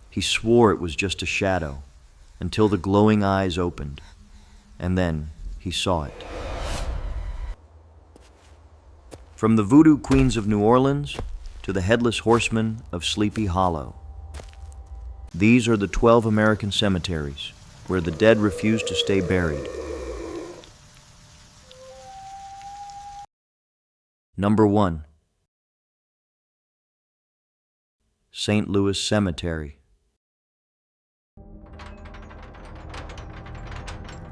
He swore it was just a shadow, until the glowing eyes opened, and then he saw it. From the voodoo queens of New Orleans to the headless horsemen of Sleepy Hollow, these are the 12 American cemeteries where the dead refuse to stay buried. Number 1. St. Louis Cemetery.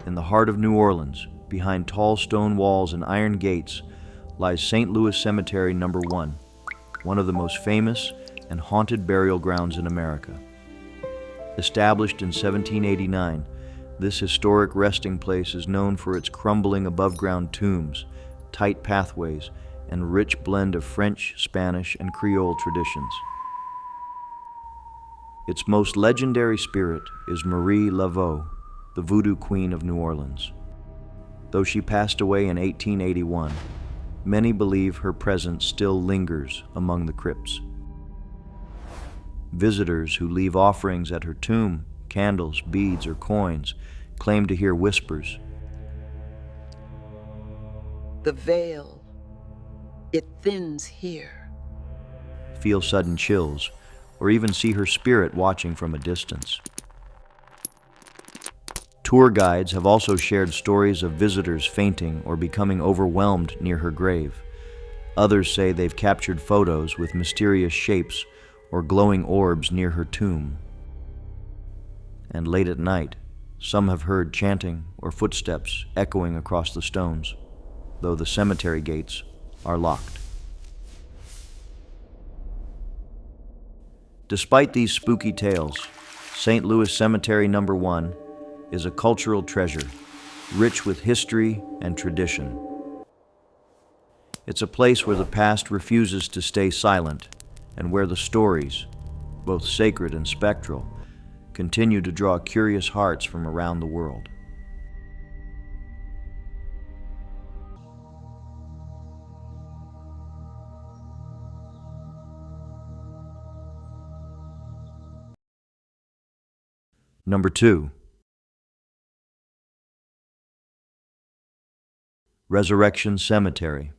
In the heart of New Orleans, behind tall stone walls and iron gates, lies St. Louis Cemetery Number 1, one of the most famous and haunted burial grounds in America. Established in 1789, this historic resting place is known for its crumbling above-ground tombs, tight pathways, and rich blend of French, Spanish, and Creole traditions. Its most legendary spirit is Marie Laveau, the voodoo queen of New Orleans. Though she passed away in 1881, many believe her presence still lingers among the crypts. Visitors who leave offerings at her tomb, candles, beads, or coins, claim to hear whispers. The veil, it thins here. Feel sudden chills, or even see her spirit watching from a distance. Tour guides have also shared stories of visitors fainting or becoming overwhelmed near her grave. Others say they've captured photos with mysterious shapes or glowing orbs near her tomb. And late at night, some have heard chanting or footsteps echoing across the stones, though the cemetery gates are locked. Despite these spooky tales, St. Louis Cemetery Number 1 is a cultural treasure, rich with history and tradition. It's a place where the past refuses to stay silent, and where the stories, both sacred and spectral, continue to draw curious hearts from around the world. Number 2. Resurrection Cemetery.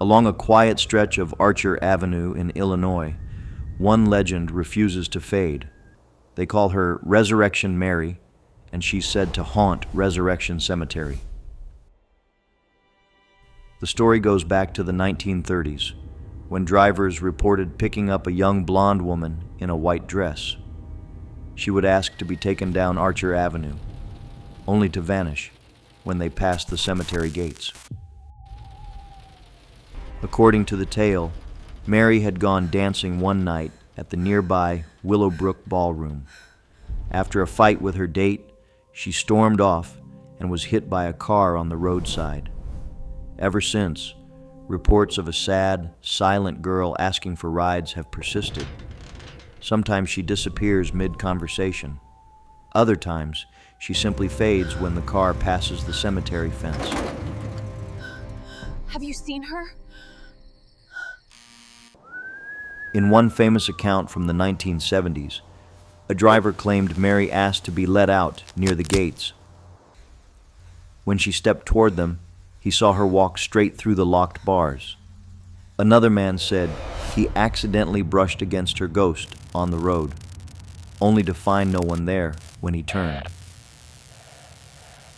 Along a quiet stretch of Archer Avenue in Illinois, one legend refuses to fade. They call her Resurrection Mary, and she's said to haunt Resurrection Cemetery. The story goes back to the 1930s, when drivers reported picking up a young blonde woman in a white dress. She would ask to be taken down Archer Avenue, only to vanish when they passed the cemetery gates. According to the tale, Mary had gone dancing one night at the nearby Willowbrook Ballroom. After a fight with her date, she stormed off and was hit by a car on the roadside. Ever since, reports of a sad, silent girl asking for rides have persisted. Sometimes she disappears mid-conversation. Other times, she simply fades when the car passes the cemetery fence. Have you seen her? In one famous account from the 1970s, a driver claimed Mary asked to be let out near the gates. When she stepped toward them, he saw her walk straight through the locked bars. Another man said he accidentally brushed against her ghost on the road, only to find no one there when he turned.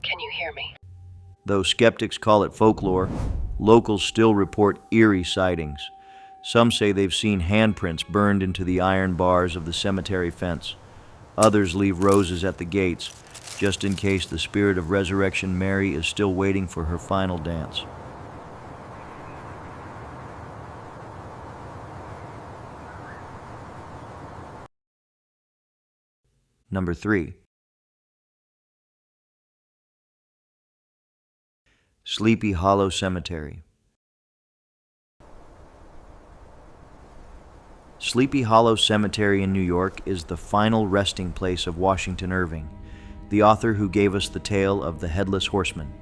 Can you hear me? Though skeptics call it folklore, locals still report eerie sightings. Some say they've seen handprints burned into the iron bars of the cemetery fence. Others leave roses at the gates, just in case the spirit of Resurrection Mary is still waiting for her final dance. Number 3. Sleepy Hollow Cemetery. Sleepy Hollow Cemetery in New York is the final resting place of Washington Irving, the author who gave us the tale of the Headless Horseman.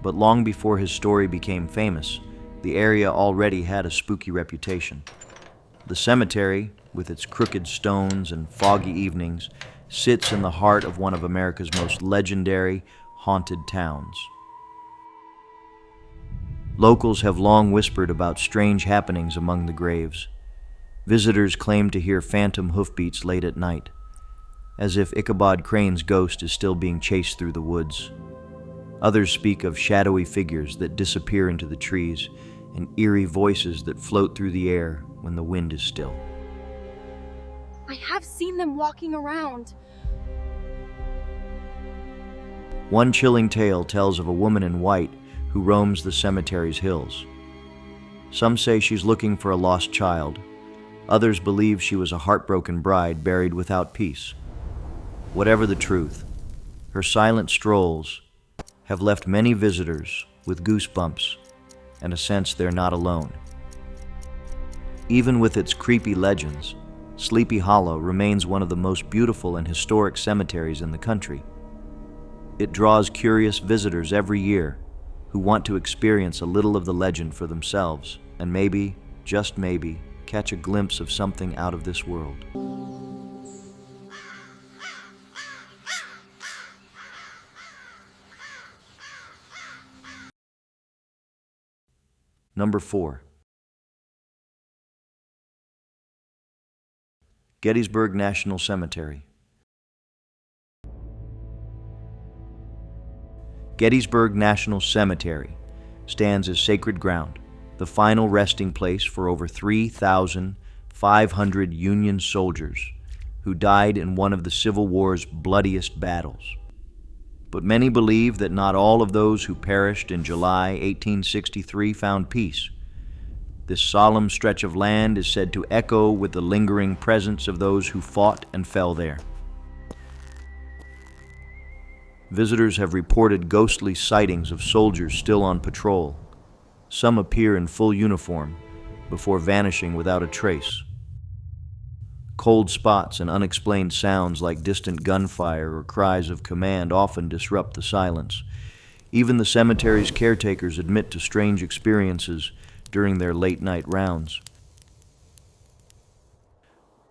But long before his story became famous, the area already had a spooky reputation. The cemetery, with its crooked stones and foggy evenings, sits in the heart of one of America's most legendary, haunted towns. Locals have long whispered about strange happenings among the graves. Visitors claim to hear phantom hoofbeats late at night, as if Ichabod Crane's ghost is still being chased through the woods. Others speak of shadowy figures that disappear into the trees and eerie voices that float through the air when the wind is still. I have seen them walking around. One chilling tale tells of a woman in white who roams the cemetery's hills. Some say she's looking for a lost child. Others believe she was a heartbroken bride buried without peace. Whatever the truth, her silent strolls have left many visitors with goosebumps and a sense they're not alone. Even with its creepy legends, Sleepy Hollow remains one of the most beautiful and historic cemeteries in the country. It draws curious visitors every year who want to experience a little of the legend for themselves and maybe, just maybe, catch a glimpse of something out of this world. Number 4. Gettysburg National Cemetery. Gettysburg National Cemetery stands as sacred ground, the final resting place for over 3,500 Union soldiers who died in one of the Civil War's bloodiest battles. But many believe that not all of those who perished in July 1863 found peace. This solemn stretch of land is said to echo with the lingering presence of those who fought and fell there. Visitors have reported ghostly sightings of soldiers still on patrol. Some appear in full uniform before vanishing without a trace. Cold spots and unexplained sounds like distant gunfire or cries of command often disrupt the silence. Even the cemetery's caretakers admit to strange experiences during their late-night rounds.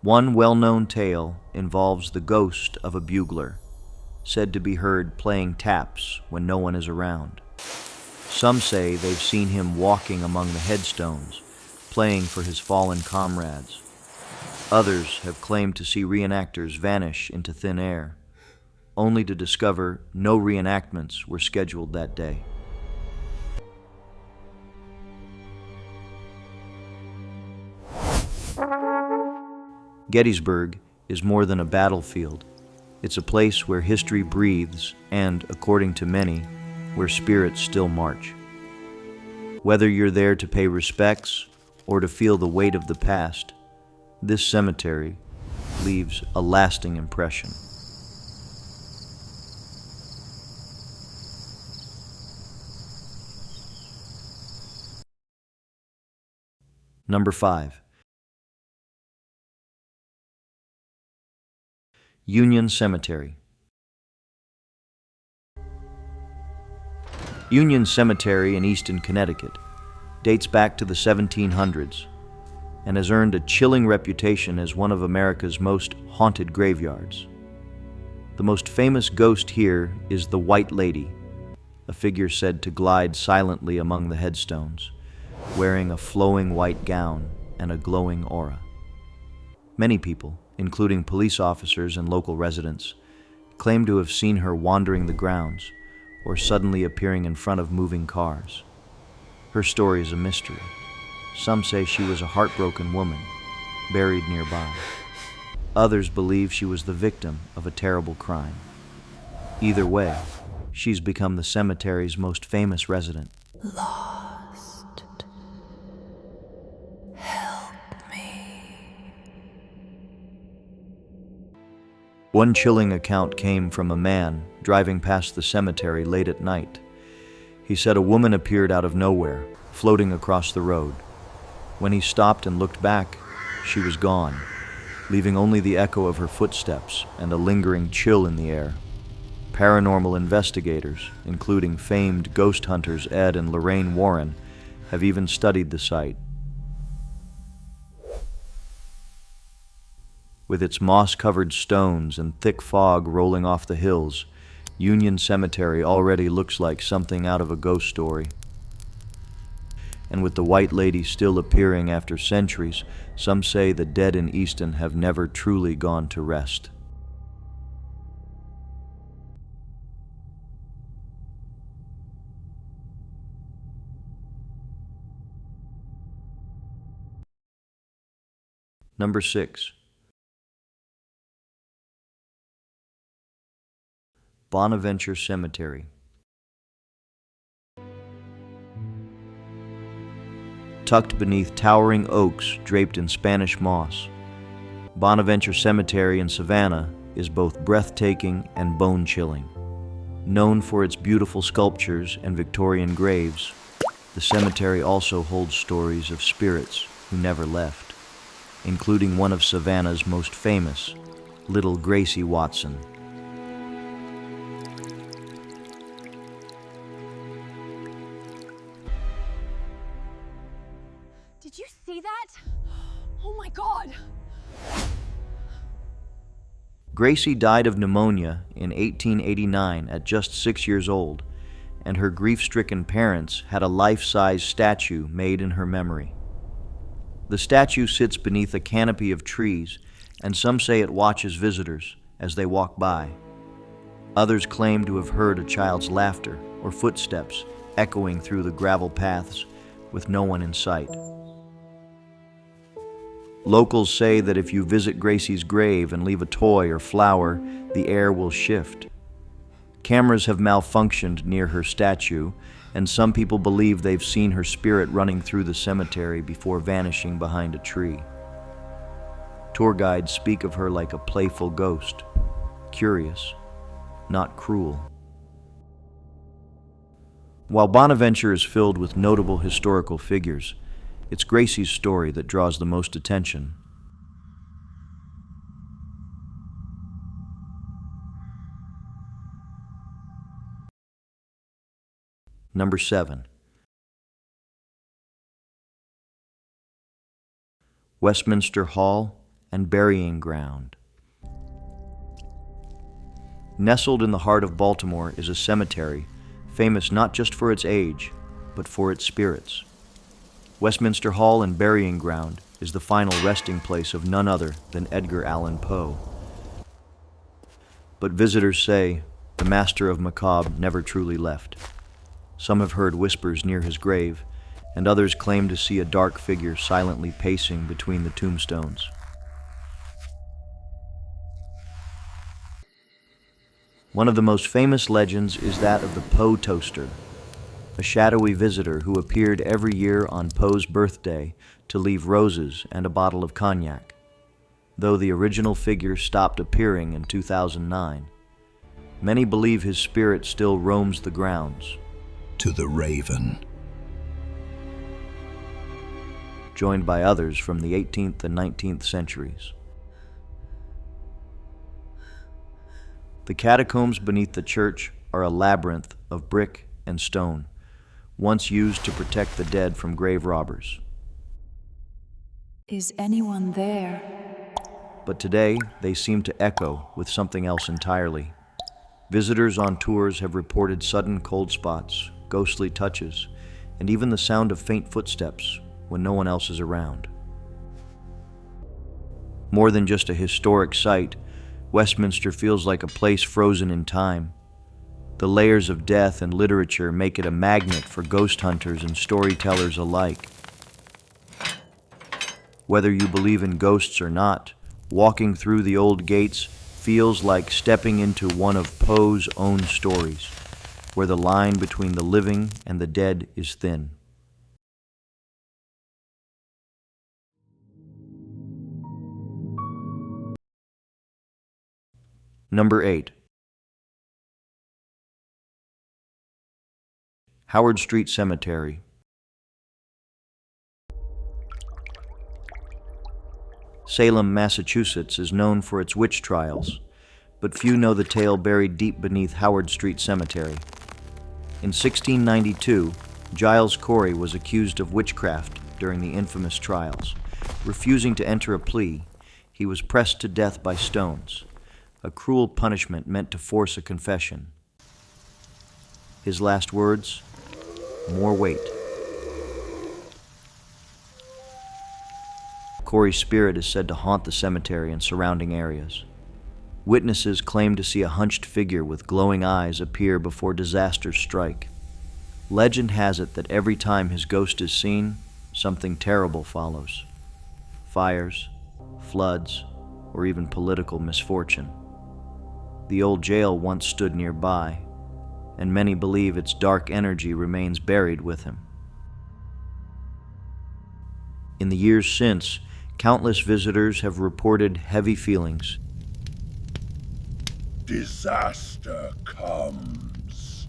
One well-known tale involves the ghost of a bugler, said to be heard playing taps when no one is around. Some say they've seen him walking among the headstones, playing for his fallen comrades. Others have claimed to see reenactors vanish into thin air, only to discover no reenactments were scheduled that day. Gettysburg is more than a battlefield. It's a place where history breathes and, according to many, where spirits still march. Whether you're there to pay respects or to feel the weight of the past, this cemetery leaves a lasting impression. Number 5. Union Cemetery. Union Cemetery in Easton, Connecticut, dates back to the 1700s and has earned a chilling reputation as one of America's most haunted graveyards. The most famous ghost here is the White Lady, a figure said to glide silently among the headstones, wearing a flowing white gown and a glowing aura. Many people, including police officers and local residents, claim to have seen her wandering the grounds or suddenly appearing in front of moving cars. Her story is a mystery. Some say she was a heartbroken woman, buried nearby. Others believe she was the victim of a terrible crime. Either way, she's become the cemetery's most famous resident. Lost. Help me. One chilling account came from a man driving past the cemetery late at night. He said a woman appeared out of nowhere, floating across the road. When he stopped and looked back, she was gone, leaving only the echo of her footsteps and a lingering chill in the air. Paranormal investigators, including famed ghost hunters Ed and Lorraine Warren, have even studied the site. With its moss-covered stones and thick fog rolling off the hills, Union Cemetery already looks like something out of a ghost story. And with the White Lady still appearing after centuries, some say the dead in Easton have never truly gone to rest. Number 6. Bonaventure Cemetery. Tucked beneath towering oaks draped in Spanish moss, Bonaventure Cemetery in Savannah is both breathtaking and bone-chilling. Known for its beautiful sculptures and Victorian graves, the cemetery also holds stories of spirits who never left, including one of Savannah's most famous, Little Gracie Watson. Did you see that? Oh my God! Gracie died of pneumonia in 1889 at just 6 years old, and her grief-stricken parents had a life-size statue made in her memory. The statue sits beneath a canopy of trees, and some say it watches visitors as they walk by. Others claim to have heard a child's laughter or footsteps echoing through the gravel paths with no one in sight. Locals say that if you visit Gracie's grave and leave a toy or flower, the air will shift. Cameras have malfunctioned near her statue, and some people believe they've seen her spirit running through the cemetery before vanishing behind a tree. Tour guides speak of her like a playful ghost, curious, not cruel. While Bonaventure is filled with notable historical figures, it's Gracie's story that draws the most attention. Number 7. Westminster Hall and Burying Ground. Nestled in the heart of Baltimore is a cemetery famous not just for its age, but for its spirits. Westminster Hall and Burying Ground is the final resting place of none other than Edgar Allan Poe. But visitors say the master of macabre never truly left. Some have heard whispers near his grave, and others claim to see a dark figure silently pacing between the tombstones. One of the most famous legends is that of the Poe Toaster, a shadowy visitor who appeared every year on Poe's birthday to leave roses and a bottle of cognac. Though the original figure stopped appearing in 2009, many believe his spirit still roams the grounds. To the Raven. Joined by others from the 18th and 19th centuries. The catacombs beneath the church are a labyrinth of brick and stone, once used to protect the dead from grave robbers. Is anyone there? But today, they seem to echo with something else entirely. Visitors on tours have reported sudden cold spots, ghostly touches, and even the sound of faint footsteps when no one else is around. More than just a historic site, Westminster feels like a place frozen in time. The layers of death and literature make it a magnet for ghost hunters and storytellers alike. Whether you believe in ghosts or not, walking through the old gates feels like stepping into one of Poe's own stories, where the line between the living and the dead is thin. Number 8. Howard Street Cemetery. Salem, Massachusetts is known for its witch trials, but few know the tale buried deep beneath Howard Street Cemetery. In 1692, Giles Corey was accused of witchcraft during the infamous trials. Refusing to enter a plea, he was pressed to death by stones, a cruel punishment meant to force a confession. His last words, "More weight." Corey's spirit is said to haunt the cemetery and surrounding areas. Witnesses claim to see a hunched figure with glowing eyes appear before disasters strike. Legend has it that every time his ghost is seen, something terrible follows. Fires, floods, or even political misfortune. The old jail once stood nearby, and many believe its dark energy remains buried with him. In the years since, countless visitors have reported heavy feelings. Disaster comes.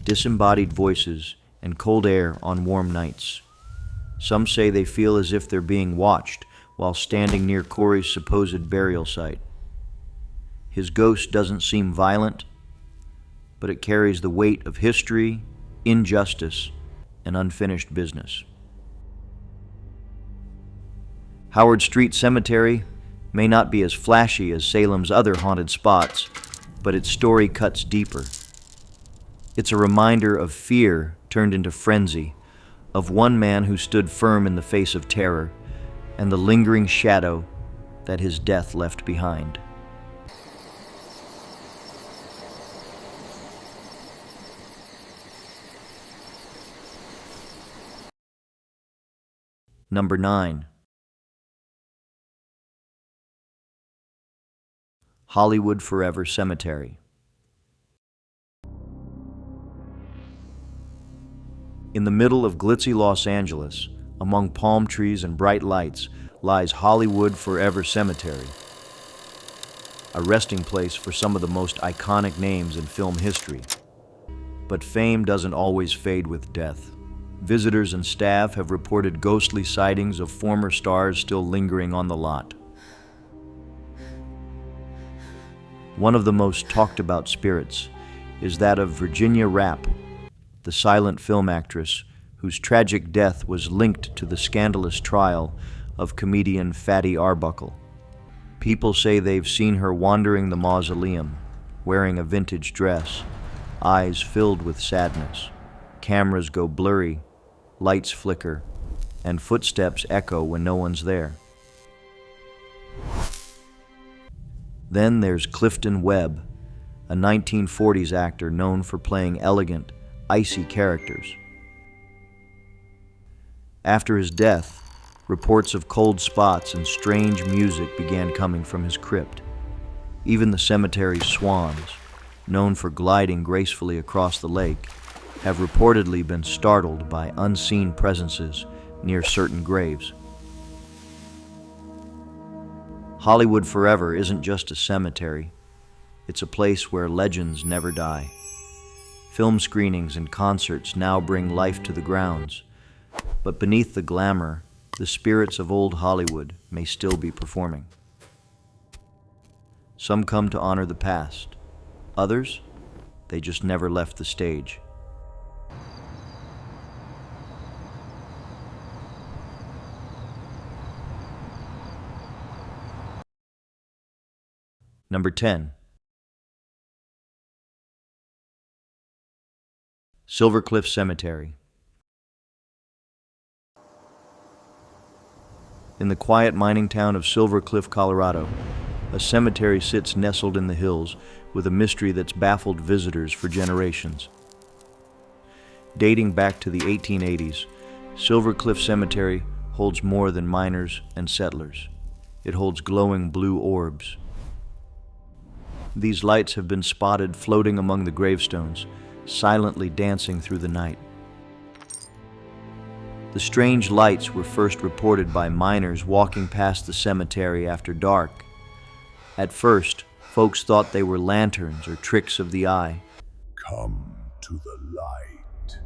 Disembodied voices and cold air on warm nights. Some say they feel as if they're being watched while standing near Corey's supposed burial site. His ghost doesn't seem violent, but it carries the weight of history, injustice, and unfinished business. Howard Street Cemetery may not be as flashy as Salem's other haunted spots, but its story cuts deeper. It's a reminder of fear turned into frenzy, of one man who stood firm in the face of terror, and the lingering shadow that his death left behind. Number 9. Hollywood Forever Cemetery. In the middle of glitzy Los Angeles, among palm trees and bright lights, lies Hollywood Forever Cemetery, a resting place for some of the most iconic names in film history. But fame doesn't always fade with death. Visitors and staff have reported ghostly sightings of former stars still lingering on the lot. One of the most talked about spirits is that of Virginia Rappe, the silent film actress whose tragic death was linked to the scandalous trial of comedian Fatty Arbuckle. People say they've seen her wandering the mausoleum, wearing a vintage dress, eyes filled with sadness. Cameras go blurry, lights flicker, and footsteps echo when no one's there. Then there's Clifton Webb, a 1940s actor known for playing elegant, icy characters. After his death, reports of cold spots and strange music began coming from his crypt. Even the cemetery's swans, known for gliding gracefully across the lake, have reportedly been startled by unseen presences near certain graves. Hollywood Forever isn't just a cemetery. It's a place where legends never die. Film screenings and concerts now bring life to the grounds, but beneath the glamour, the spirits of old Hollywood may still be performing. Some come to honor the past. Others, they just never left the stage. Number 10. Silver Cliff Cemetery. In the quiet mining town of Silver Cliff, Colorado, a cemetery sits nestled in the hills with a mystery that's baffled visitors for generations. Dating back to the 1880s, Silver Cliff Cemetery holds more than miners and settlers. It holds glowing blue orbs. These lights have been spotted floating among the gravestones, silently dancing through the night. The strange lights were first reported by miners walking past the cemetery after dark. At first, folks thought they were lanterns or tricks of the eye. Come to the light.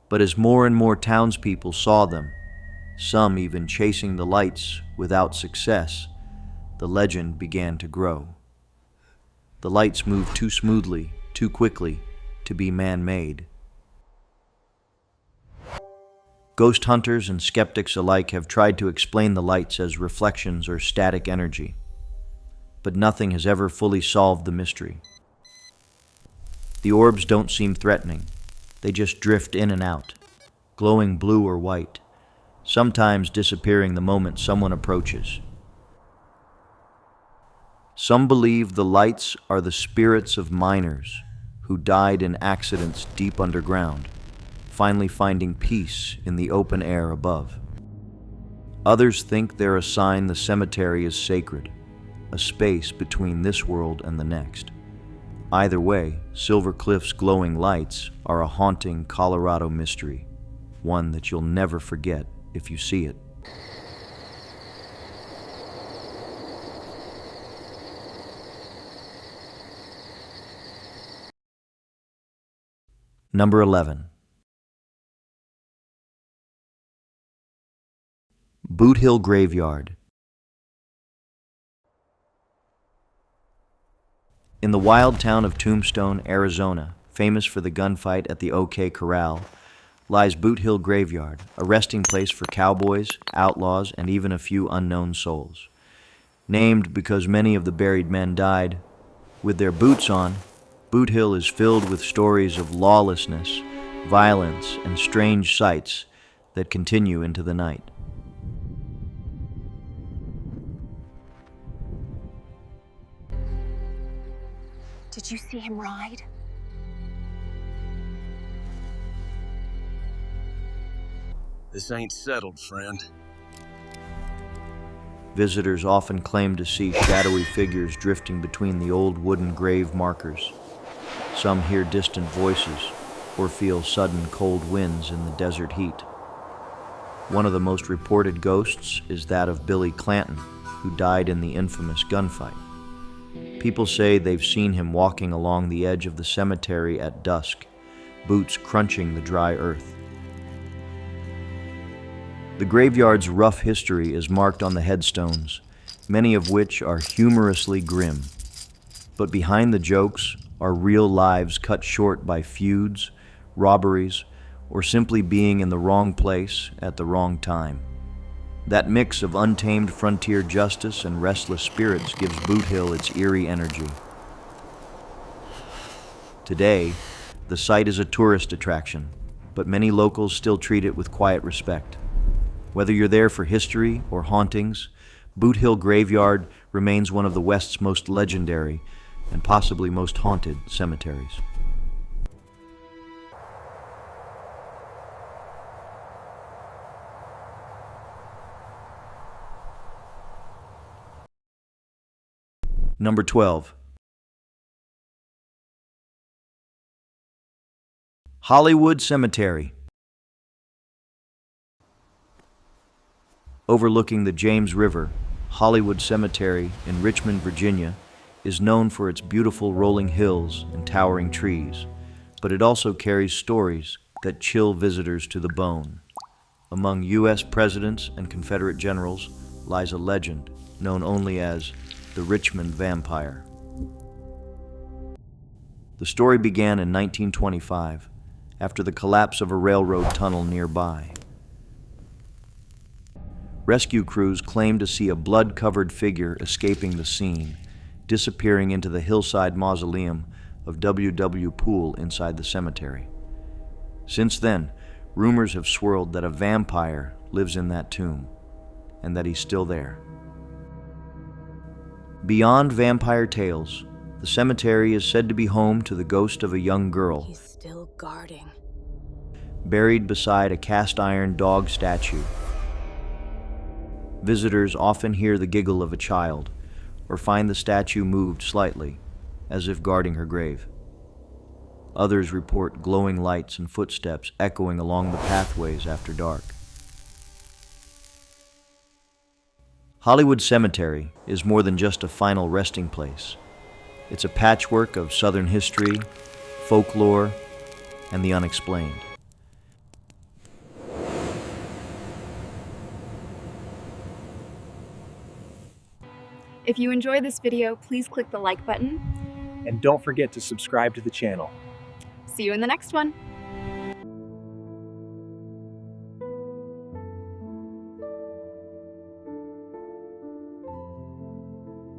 But as more and more townspeople saw them, some even chasing the lights without success, the legend began to grow. The lights moved too smoothly, too quickly, to be man-made. Ghost hunters and skeptics alike have tried to explain the lights as reflections or static energy, but nothing has ever fully solved the mystery. The orbs don't seem threatening. They just drift in and out, glowing blue or white, sometimes disappearing the moment someone approaches. Some believe the lights are the spirits of miners who died in accidents deep underground, finally finding peace in the open air above. Others think they're a sign the cemetery is sacred, a space between this world and the next. Either way, Silver Cliff's glowing lights are a haunting Colorado mystery, one that you'll never forget if you see it. Number 11. Boothill Graveyard. In the wild town of Tombstone, Arizona, famous for the gunfight at the OK Corral, lies Boothill Graveyard, a resting place for cowboys, outlaws, and even a few unknown souls. Named because many of the buried men died with their boots on, Boothill is filled with stories of lawlessness, violence, and strange sights that continue into the night. Did you see him ride? This ain't settled, friend. Visitors often claim to see shadowy figures drifting between the old wooden grave markers. Some hear distant voices or feel sudden cold winds in the desert heat. One of the most reported ghosts is that of Billy Clanton, who died in the infamous gunfight. People say they've seen him walking along the edge of the cemetery at dusk, boots crunching the dry earth. The graveyard's rough history is marked on the headstones, many of which are humorously grim. But behind the jokes are real lives cut short by feuds, robberies, or simply being in the wrong place at the wrong time. That mix of untamed frontier justice and restless spirits gives Boothill its eerie energy. Today, the site is a tourist attraction, but many locals still treat it with quiet respect. Whether you're there for history or hauntings, Boothill Graveyard remains one of the West's most legendary and possibly most haunted cemeteries. Number 12. Hollywood Cemetery. Overlooking the James River, Hollywood Cemetery in Richmond, Virginia, is known for its beautiful rolling hills and towering trees, but it also carries stories that chill visitors to the bone. Among U.S. presidents and Confederate generals lies a legend known only as the Richmond Vampire. The story began in 1925, after the collapse of a railroad tunnel nearby. Rescue crews claimed to see a blood-covered figure escaping the scene, disappearing into the hillside mausoleum of W. Poole inside the cemetery. Since then, rumors have swirled that a vampire lives in that tomb, and that he's still there. Beyond vampire tales, the cemetery is said to be home to the ghost of a young girl. He's still guarding. Buried beside a cast-iron dog statue. Visitors often hear the giggle of a child, or find the statue moved slightly, as if guarding her grave. Others report glowing lights and footsteps echoing along the pathways after dark. Hollywood Cemetery is more than just a final resting place. It's a patchwork of Southern history, folklore, and the unexplained. If you enjoyed this video, please click the like button. And don't forget to subscribe to the channel. See you in the next one.